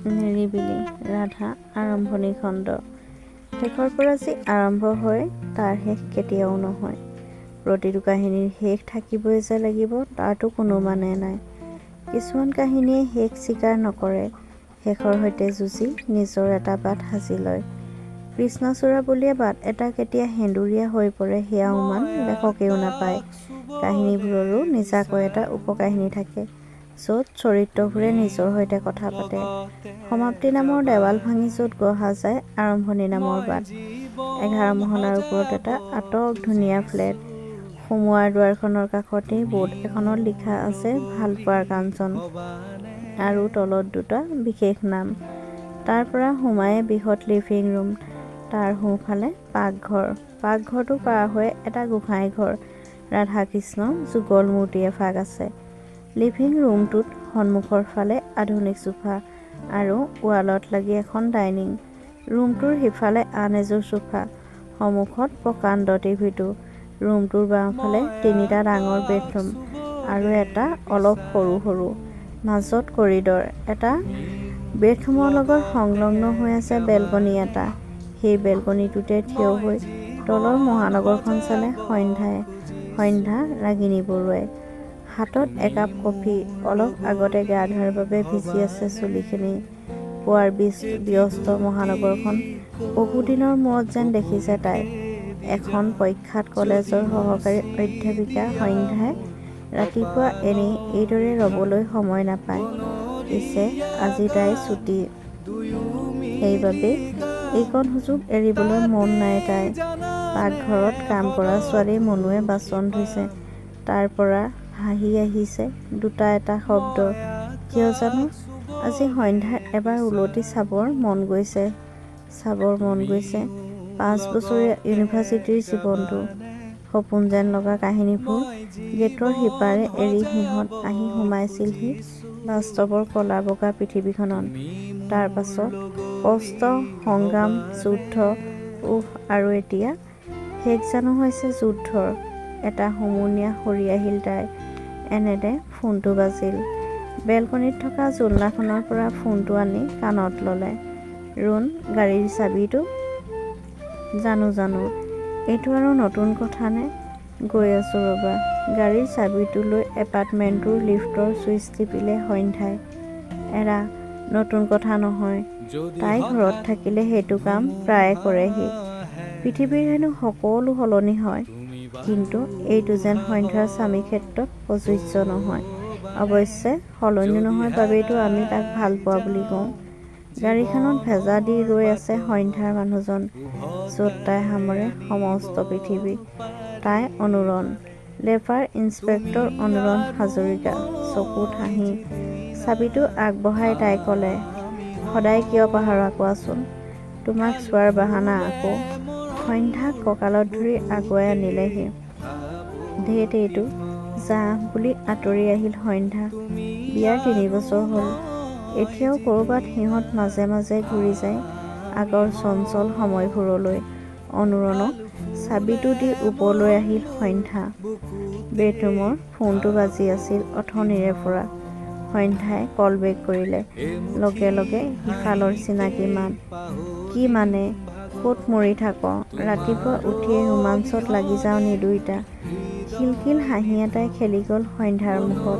নিৰিবিলি ৰাধা আৰম্ভণি খণ্ড। শেষৰ পৰা যি আৰম্ভ হয় তাৰ শেষ কেতিয়াও নহয়। প্ৰতিটো কাহিনীৰ শেষ থাকিবই যে লাগিব তাৰতো কোনো মানে নাই। কিছুমান কাহিনীয়ে শেষ স্বীকাৰ নকৰে, শেষৰ সৈতে যুঁজি নিজৰ এটা বাট সাজি লয়। কৃষ্ণচূড়া বুলিয়ে বাট এটা কেতিয়া সেন্দুৰীয়া হৈ পৰে সেয়া উমান লেখকেও নাপায়। কাহিনীবোৰৰো নিজাকৈ এটা উপকাহিনী থাকে, য'ত চৰিত্ৰবোৰে নিজৰ সৈতে কথা পাতে। সমাপ্তি নামৰ দেৱাল ভাঙি য'ত গঢ়া যায় আৰম্ভণি নামৰ বাট। 11 মহলাৰ ওপৰত এটা আটক ধুনীয়া ফ্লেট। সোমোৱাৰ দুৱাৰখনৰ কাষতেই বোৰ্ড এখনত লিখা আছে ভালপোৱাৰ কাঞ্চন, আৰু তলত দুটা বিশেষ নাম। তাৰ পৰা সোমায়ে বৃহৎ লিভিং ৰুম, তাৰ সোঁফালে পাকঘৰ। পাকঘৰটো পাৰ হৈ এটা গোঁসাই ঘৰ, ৰাধা কৃষ্ণ যুগল মূৰ্তি এভাগ আছে। লিভিং ৰুমটোত সন্মুখৰ ফালে আধুনিক সোফা আৰু ৱালত লাগি এখন ডাইনিং। ৰুমটোৰ সিফালে আন এযোৰ সোফা, সন্মুখত প্ৰকাণ্ড টিভিটো। ৰুমটোৰ বাওঁফালে 3টা ডাঙৰ বেডৰুম আৰু এটা অলপ সৰু সৰু। মাজত কৰিডৰ এটা। বেডৰুমৰ লগত সংলগ্ন হৈ আছে বেলকনি এটা। সেই বেলকনিটোতে থিয় হৈ তলৰ মহানগৰখন চালে সন্ধ্যা ৰাগিনী বৰুৱাই। হাতত একাপ কফি, অলপ আগতে গা ধোৱাৰ বাবে ভিজি আছে চুলিখিনি। পুৱাৰ ব্যস্ত মহানগৰখন বহুদিনৰ মূৰত যেন দেখিছে তাই। এখন প্ৰখ্যাত কলেজৰ সহকাৰী অধ্যাপিকা সন্ধ্যাই ৰাতিপুৱা এনেই এইদৰে ৰ'বলৈ সময় নাপায়। পিছে আজি তাই ছুটী, সেইবাবেই এইকণ সুযোগ এৰিবলৈ মন নাই তাই। পাকঘৰত কাম কৰা ছোৱালী মনুৱে বাচন ধুইছে, তাৰ পৰা ভাহি আহিছে দুটা এটা শব্দ। কিয় জানো আজি সন্ধ্যাৰ এবাৰ উলটি চাবৰ মন গৈছে। 5 বছৰীয়া ইউনিভাৰ্চিটিৰ জীৱনটো। সপোন যেন লগা কাহিনীবোৰ গেটৰ সিপাৰে এৰি সিহঁত আহি সোমাইছিলহি বাস্তৱৰ কলা বগা পৃথিৱীখনত। তাৰ পাছত কষ্ট, সংগ্ৰাম, যুদ্ধ, আৰু এতিয়া শেষ জানো হৈছে যুদ্ধৰ। এটা হুমুনিয়াহ সৰি আহিল তাইৰ। এনেতে ফোনটো বাজিল। বেলকনিত থকা জোলনাখনৰ পৰা ফোনটো আনি কাণত ল'লে। ৰুণ, গাড়ীৰ চাবিটো? জানো, এইটো আৰু নতুন কথা নে? গৈ আছোঁ ৰ'বা। গাড়ীৰ চাবিটো লৈ এপাৰ্টমেণ্টটোৰ লিফ্টৰ চুইচ টিপিলে সন্ধ্যাই। এৰা, নতুন কথা নহয়। তাই ঘৰত থাকিলে সেইটো কাম প্ৰায়ে কৰেহি। পৃথিৱীৰ হেনো সকলো সলনি হয়, কিন্তু এইটো যেন সন্ধ্যাৰ স্বামী ক্ষেত্ৰত প্ৰযোজ্য নহয়। অৱশ্যে সলনি নহয় বাবেইতো আমি তাক ভালপোৱা বুলি কওঁ। গাড়ীখনত ভেজা দি ৰৈ আছে সন্ধ্যাৰ মানুহজন, য'ত তাই সামৰে সমস্ত পৃথিৱী। তাই অনুৰণ, লেবাৰ ইন্সপেক্টৰ অনুৰণ হাজৰিকা। চকুত হাঁহি। চাবিটো আগবঢ়াই তাই ক'লে, সদায় কিয় পাহৰা কোৱাচোন? তোমাক চোৱাৰ বাহানা আকৌ। সন্ধ্যাক কঁকালত ধৰি আগুৱাই আনিলেহি। ধেত এইটো যাহ বুলি আঁতৰি আহিল সন্ধ্যা। বিয়াৰ 3 বছৰ হ'ল। এতিয়াও ক'ৰবাত সিহঁত মাজে মাজে ঘূৰি যায় আগৰ চঞ্চল সময়বোৰলৈ। অনুৰণক চাবিটো দি ওপৰলৈ আহিল সন্ধ্যা। বেডৰুমৰ ফোনটো বাজি আছিল অথনিৰে পৰা। সন্ধ্যাই কল বেক কৰিলে। লগে লগে সিফালৰ চিনাকি মাত। কি মানে? ক'ত মৰি থাক? ৰাতিপুৱা উঠিয়ে ৰোমাঞ্চত লাগি যাওঁ নি দুইটা? খিলখিল হাঁহি এটাই খেলি গ'ল সন্ধ্যাৰ মুখত।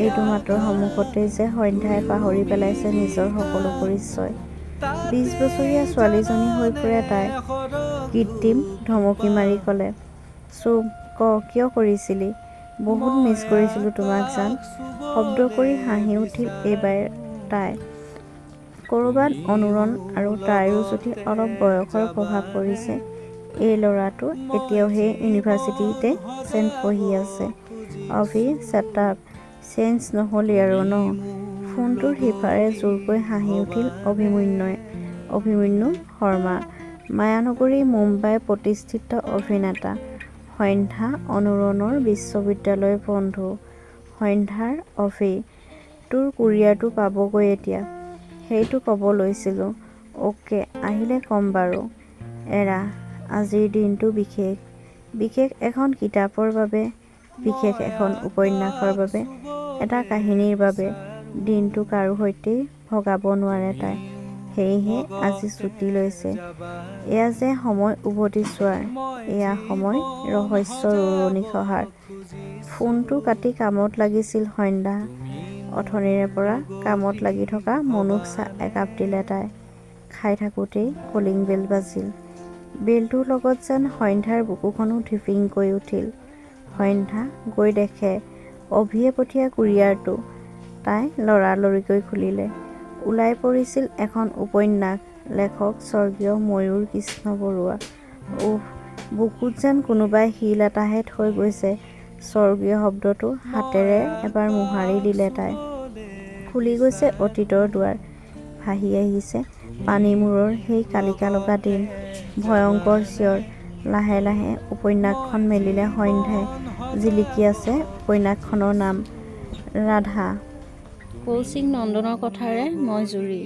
এইটো মাতৰ সন্মুখতেই যে সন্ধ্যাই পাহৰি পেলাইছে নিজৰ সকলো পৰিচয়। 20 বছৰীয়া ছোৱালীজনী হৈ পৰে তাই। কৃত্ৰিম ধমকি মাৰি ক'লে, চুপ, কিয় কৰিছিলি? বহুত মিছ কৰিছিলোঁ তোমাক জান। শব্দ কৰি হাঁহি উঠিল এইবাৰ তাই। ক'ৰবাত অনুৰণ আৰু তাইৰো যদি অলপ বয়সৰ প্ৰভাৱ পৰিছে। এই ল'ৰাটো এতিয়াও সেই ইউনিভাৰ্চিটিতে যেন পঢ়ি আছে। অভি, ছেটআপ চেঞ্জ নহ'লি আৰু ন? ফোনটোৰ সিপাৰে জোৰকৈ হাঁহি উঠিল অভিমন্যু শৰ্মা, মায়ানগৰী, মুম্বাই প্ৰতিষ্ঠিত অভিনেতা। সন্ধ্যা অনুৰণৰ বিশ্ববিদ্যালয়ৰ বন্ধু। সন্ধ্যাৰ অভি, তোৰ কুৰিয়াৰটো পাবগৈ এতিয়া। সেইটো ক'ব লৈছিলোঁ। অ'কে, আহিলে ক'ম বাৰু। এৰা, আজিৰ দিনটো বিশেষ এখন কিতাপৰ বাবে, বিশেষ এখন উপন্যাসৰ বাবে, এটা কাহিনীৰ বাবে। দিনটো কাৰো সৈতেই ভগাব নোৱাৰে তাই। সেয়েহে আজি ছুটি লৈছে। এয়া যে সময় উভতি চোৱাৰ, এয়া সময় ৰহস্যৰ উৰণি সহাৰ। ফোনটো কাটি কামত লাগিছিল সন্ধ্যা। অথনিৰে পৰা কামত লাগি থকা মনুক চাহ একাপ দিলে তাই। খাই থাকোঁতেই কলিং বেল বাজিল। বেলটোৰ লগত যেন সন্ধ্যাৰ বুকুখনো ধিপিংকৈ উঠিল। সন্ধ্যা গৈ দেখে অভিয়ে পঠিওৱা কুৰিয়াৰটো। তাই লৰালৰিকৈ খুলিলে। ওলাই পৰিছিল এখন উপন্যাস, লেখক স্বৰ্গীয় ময়ূৰ কৃষ্ণ বৰুৱা। বুকুত যেন কোনোবাই শিল এটাহে থৈ গৈছে। স্বৰ্গীয় শব্দটো হাতেৰে এবাৰ মোহাৰি দিলে তাই। খুলি গৈছে অতীতৰ দুৱাৰ। ভাহি আহিছে পানীমূৰৰ সেই কালিকা লগা দিন। ভয়ংকৰ চিঞৰ। লাহে লাহে উপন্যাসখন মেলিলে সন্ধ্যাই। জিলিকি আছে উপন্যাসখনৰ নাম, ৰাধা। কৌশিক নন্দনৰ কথাৰে মই জুৰি।